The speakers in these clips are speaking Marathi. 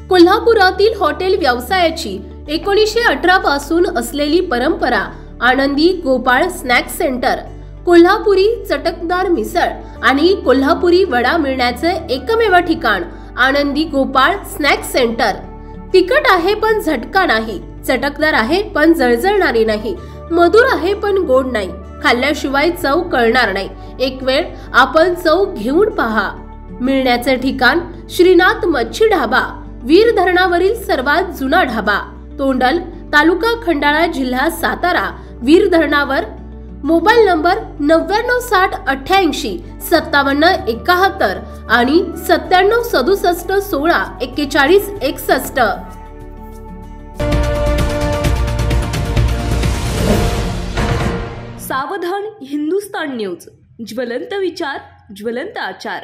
कोल्हापुरातील हॉटेल व्यवसायाची 1918 पासून असलेली परंपरा आनंदी गोपाळ स्नॅक्स सेंटर, कोल्हापुरी चटकदार मिसळ आणि कोल्हापुरी वडा मिळण्याचे एकमेव ठिकाण आनंदी गोपाळ स्नॅक्स सेंटर। तिखट आहे पण झटका नाही, चटकदार आहे पण जळजळणारी नाही, मधुर आहे पण गोड नाही, खाल्ल्याशिवाय चव कळणार नाही। एक वेळ आपण चव घेऊन पहा। मिळण्याचे ठिकाण श्रीनाथ मच्छी ढाबा, वीर धरणावरील सर्वात जुना ढाबा, तोंडल, तालुका खंडाळा, जिल्हा सातारा। वीर धरणावर। मोबाईल नंबर 9960885771 आणि 9767164161। सावधान हिंदुस्तान न्यूज, ज्वलंत विचार, ज्वलंत आचार।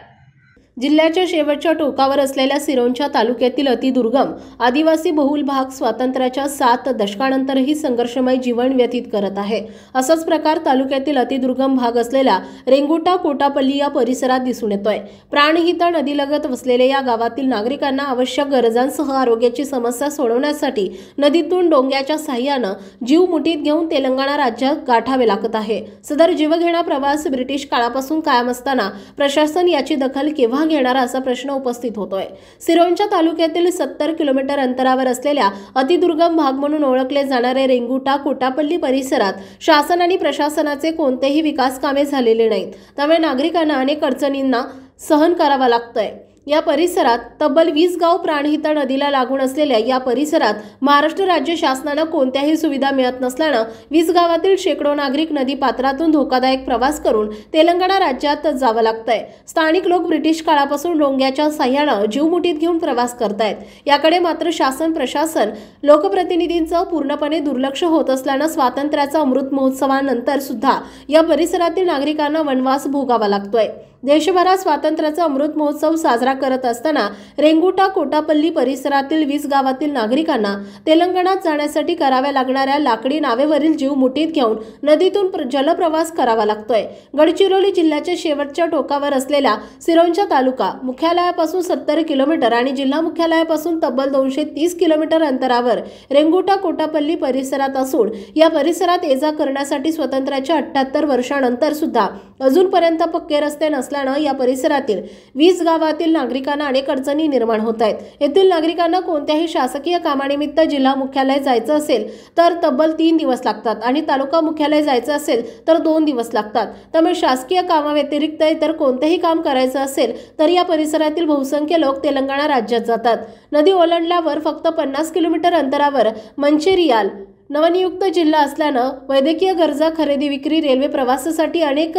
जिल्ह्याच्या शेवटच्या टोकावर असलेल्या सिरोंचा तालुक्यातील अतिदुर्गम आदिवासी बहुल भाग स्वातंत्र्याच्या 7 दशकानंतरही संघर्षमय जीवन व्यतीत करत आहे। असाच प्रकार तालुक्यातील अतिदुर्गम भाग असलेल्या रेंगुटा कोटापल्ली या परिसरात दिसून येतोय। प्राणहिता नदीलगत वसलेल्या या गावातील नागरिकांना आवश्यक गरजांसह आरोग्याची समस्या सोडवण्यासाठी नदीतून डोंग्याच्या साहाय्याने जीव मुठीत घेऊन तेलंगणा राज्यात गाठावे लागत आहे। सदर जीवघेणा प्रवास ब्रिटिश काळापासून कायम असताना प्रशासन याची दखल केव्हा घेणार असा प्रश्न उपस्थित होतोय। सिरोंचा तालुक्यातील 70 किलोमीटर अंतरावर असलेल्या अतिदुर्गम भाग म्हणून ओळखले जाणारे रेंगुटा कोटापल्ली परिसरात शासन आणि प्रशासनाचे कोणतेही विकास कामे झालेले नाहीत, त्यामुळे नागरिकांना अनेक अडचणींना सहन करावा लागतोय। या परिसरात तब्बल 20 गाव प्राणहिता नदीला लागून असलेल्या या परिसरात महाराष्ट्र राज्य शासनाने कोणत्याही सुविधा मिळत नसल्याने 20 गावातील शेकडो नागरिक नदी पात्रातून धोकादायक प्रवास करून तेलंगणा राज्यात जावं लागतंय। स्थानिक लोक ब्रिटिश काळापासून डोंग्याच्या साहाय्याने जीव मुठीत घेऊन प्रवास करतायत। याकडे मात्र शासन प्रशासन लोकप्रतिनिधींचं पूर्णपणे दुर्लक्ष होत असल्याने स्वातंत्र्याचा अमृत महोत्सवानंतर सुद्धा या परिसरातील नागरिकांना वनवास भोगावा लागतोय। देशभरात स्वातंत्र्याचा अमृत महोत्सव साजरा करत असताना रेंगुटा कोटापल्ली परिसरातील 20 गावातील नागरिकांना तेलंगणात जाण्यासाठी कराव्या लागणाऱ्या लाकडी नावेवरील जीव मुठीत घेऊन नदीतून जलप्रवास करावा लागतोय। गडचिरोली जिल्ह्याच्या शेवटच्या टोकावर असलेल्या सिरोंचा तालुका मुख्यालयापासून 70 किलोमीटर आणि जिल्हा मुख्यालयापासून तब्बल 230 किलोमीटर अंतरावर रेंगुटा कोटापल्ली परिसरात असून या परिसरात ये-जा करण्यासाठी स्वातंत्र्याच्या 78 वर्षांनंतर सुद्धा अजूनपर्यंत पक्के रस्ते नसल्याने या परिसरातील 20 गावातील नागरिकांना अनेक अडचणी निर्माण होत आहेत। येथील नागरिकांना कोणत्याही शासकीय कामानिमित्त जिल्हा मुख्यालय जायचं असेल तर तब्बल 3 दिवस लागतात आणि तालुका मुख्यालय जायचं असेल तर 2 दिवस लागतात। त्यामुळे शासकीय कामाव्यतिरिक्त इतर कोणतेही काम करायचं असेल तर या परिसरातील बहुसंख्य लोक तेलंगणा राज्यात जातात। नदी ओलांडल्यावर फक्त 50 किलोमीटर अंतरावर मंचेरियाल नवनियुक्त जिल्हा असल्याने वैद्यकीय गरजा, खरेदी विक्री, रेल्वे प्रवासासाठी अनेक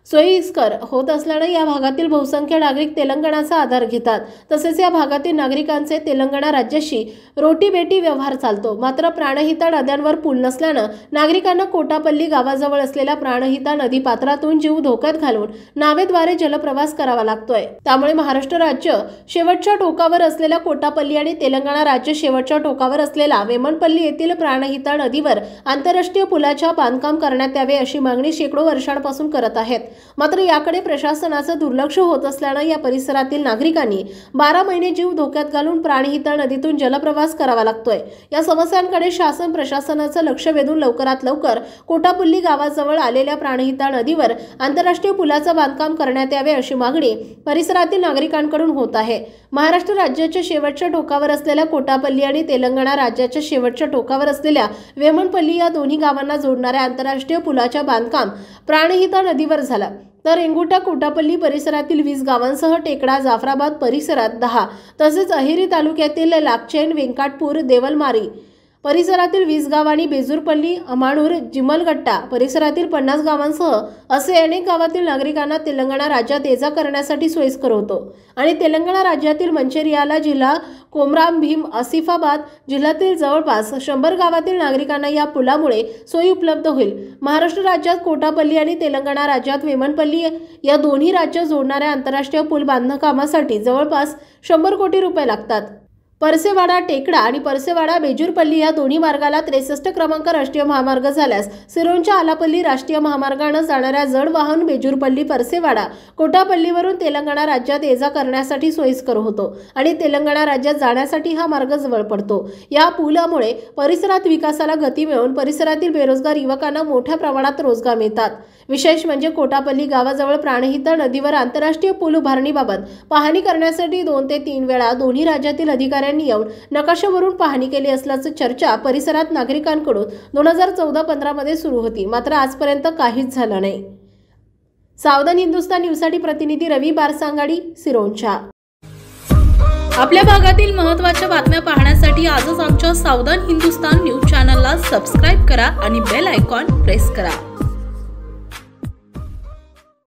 सोयीस्कर होत असल्याने या भागातील बहुसंख्य नागरिक तेलंगणाचा आधार घेतात। तसेच या भागातील नागरिकांचे तेलंगणा राज्याशी रोटीबेटी व्यवहार चालतो। मात्र प्राणहिता नद्यांवर पूल नसल्याने नागरिकांना कोटापल्ली गावाजवळ असलेल्या प्राणहिता नदी पात्रातून जीव धोक्यात घालून नावेद्वारे जलप्रवास करावा लागतोय। त्यामुळे महाराष्ट्र राज्य शेवटच्या टोकावर असलेल्या कोटापल्ली आणि तेलंगणा राज्य शेवटच्या टोकावर असलेला वेमनपल्ली येथील प्राणहिता नदीवर आंतरराष्ट्रीय पुलाच्या बांधकाम करण्यात यावे अशी मागणी शेकडो वर्षांपासून करत आहेत। मात्र याकडे प्रशासनाचं दुर्लक्ष होत असल्याने या परिसरातील नागरिकांनी 12 महिने जीव धोक्यात घालून प्राणहिता नदीतून जलप्रवास करावा लागतोय। या समस्यांकडे शासन प्रशासनाचं लक्ष वेधून लवकरात लवकर कोटापल्ली गावाजवळ आलेल्या प्राणहिता नदीवर आंतरराष्ट्रीय पुलाचं बांधकाम करण्यात यावे अशी मागणी परिसरातील नागरिकांकडून होत आहे। महाराष्ट्र राज्याच्या शेवटच्या टोकावर असलेल्या कोटापल्ली आणि तेलंगणा राज्याच्या शेवटच्या टोकावर असलेल्या वेमनपल्ली या दोन्ही गावांना जोडणाऱ्या आंतरराष्ट्रीय पुलाच्या बांधकाम प्राणहिता नदीवर झाला, तर रेंगुटा कोटापल्ली परिसरातील 20 गावांसह टेकडा, जाफराबाद परिसरात 10 तसेच अहेरी तालुक्यातील लाकचेन, वेंकाटपूर, देवलमारी परिसरातील 20 गाव आणि बेजूरपल्ली, अमाणूर, जिमलगट्टा परिसरातील 50 गावांसह असे अनेक गावातील नागरिकांना तेलंगणा राज्यात ये-जा करण्यासाठी सोयीस्कर होतो आणि तेलंगणा राज्यातील मंचेरियाला जिल्हा कोमराम भीम आसिफाबाद जिल्ह्यातील जवळपास 100 गावातील नागरिकांना या पुलामुळे सोयी उपलब्ध होईल। महाराष्ट्र राज्यात कोटापल्ली आणि तेलंगणा राज्यात वेमनपल्ली या दोन्ही राज्य जोडणाऱ्या आंतरराष्ट्रीय पूल बांधकामासाठी जवळपास 100 कोटी रुपये लागतात। परसेवाडा टेकडा आणि परसेवाडा बेजूरपल्ली या दोन्ही मार्गाला 63 क्रमांक राष्ट्रीय महामार्ग झाल्यास सिरोंचा आलापल्ली राष्ट्रीय महामार्गाने जाणाऱ्या जड वाहन बेजूरपल्ली परसेवाडा कोटापल्लीवरून तेलंगणा राज्यात ये जा करण्यासाठी सोयीस्कर होतो आणि तेलंगणा राज्यात जाण्यासाठी हा मार्ग जवळ पडतो। या पुलामुळे परिसरात विकासाला गती मिळून परिसरातील बेरोजगार युवकांना मोठ्या प्रमाणात रोजगार मिळतात। विशेष म्हणजे कोटापल्ली गावाजवळ प्राणहिता नदीवर आंतरराष्ट्रीय पूल उभारणीबाबत पाहणी करण्यासाठी 2 ते 3 वेळा दोन्ही राज्यातील अधिकाऱ्यांनी येऊन नकाशावरून पाहणी केली असल्याची चर्चा परिसरात नागरिकांकडून 2014-15 मध्ये सुरू होती, मात्र आजपर्यंत काहीच झालं नाही। सावधान हिंदुस्तान न्यूजसाठी प्रतिनिधी रवी बारसांगाडी, सिरोंचा। आपल्या भागातील महत्त्वाच्या बातम्या पाहण्यासाठी आजच आमच्या सावधान हिंदुस्तान न्यूज चॅनलला सबस्क्राईब करा आणि बेल आयकॉन प्रेस करा।